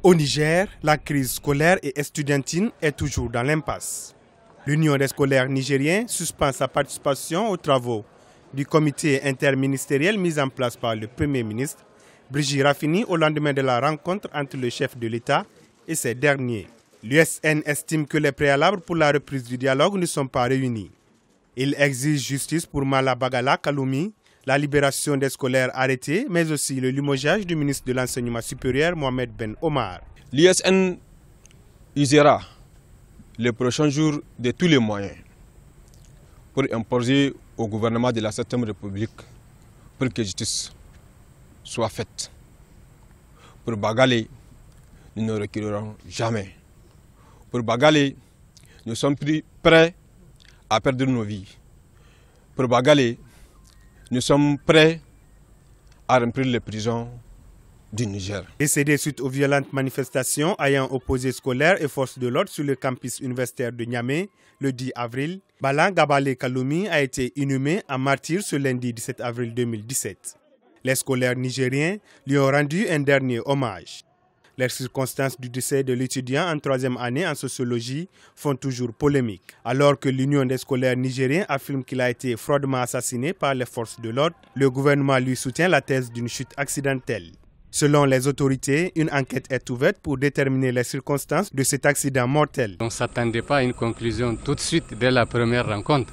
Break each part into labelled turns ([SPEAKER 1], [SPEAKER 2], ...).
[SPEAKER 1] Au Niger, la crise scolaire et estudiantine est toujours dans l'impasse. L'Union des scolaires nigériens suspend sa participation aux travaux du comité interministériel mis en place par le Premier ministre, Brigitte Raffini, au lendemain de la rencontre entre le chef de l'État et ses derniers. L'USN estime que les préalables pour la reprise du dialogue ne sont pas réunis. Il exige justice pour Mala Bagala Kaloumi, la libération des scolaires arrêtés, mais aussi le limogeage du ministre de l'Enseignement supérieur, Mohamed Ben Omar.
[SPEAKER 2] L'USN usera les prochains jours de tous les moyens pour imposer au gouvernement de la 7e République pour que justice soit faite. Pour Bagale, nous ne reculerons jamais. Pour Bagale, nous sommes prêts à perdre nos vies. Pour Bagale, nous sommes prêts à remplir les prisons du Niger.
[SPEAKER 1] Décédé suite aux violentes manifestations ayant opposé scolaires et forces de l'ordre sur le campus universitaire de Niamey le 10 avril, Bala Gabale Kaloumi a été inhumé en martyr ce lundi 17 avril 2017. Les scolaires nigériens lui ont rendu un dernier hommage. Les circonstances du décès de l'étudiant en 3e année en sociologie font toujours polémique. Alors que l'Union des scolaires nigériens affirme qu'il a été froidement assassiné par les forces de l'ordre, le gouvernement lui soutient la thèse d'une chute accidentelle. Selon les autorités, une enquête est ouverte pour déterminer les circonstances de cet accident mortel.
[SPEAKER 3] On ne s'attendait pas à une conclusion tout de suite dès la première rencontre.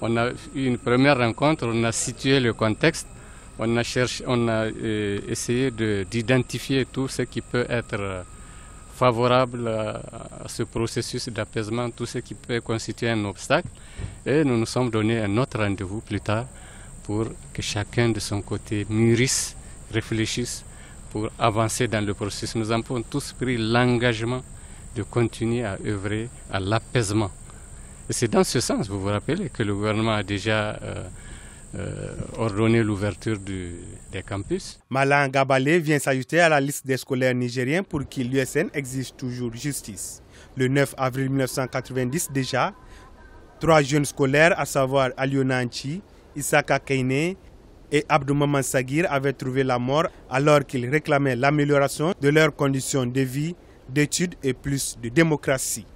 [SPEAKER 3] On a eu une première rencontre, on a situé le contexte. On a essayé d'identifier tout ce qui peut être favorable à ce processus d'apaisement, tout ce qui peut constituer un obstacle. Et nous nous sommes donné un autre rendez-vous plus tard pour que chacun de son côté mûrisse, réfléchisse pour avancer dans le processus. Nous avons tous pris l'engagement de continuer à œuvrer à l'apaisement. Et c'est dans ce sens, vous vous rappelez, que le gouvernement a déjà ordonner l'ouverture des campus.
[SPEAKER 1] Malan Gabale vient s'ajouter à la liste des scolaires nigériens pour qui l'USN exige toujours justice. Le 9 avril 1990 déjà, 3 jeunes scolaires, à savoir Aliona Anchi, Isaka Keine et Abdou Maman Sagir, avaient trouvé la mort alors qu'ils réclamaient l'amélioration de leurs conditions de vie, d'études et plus de démocratie.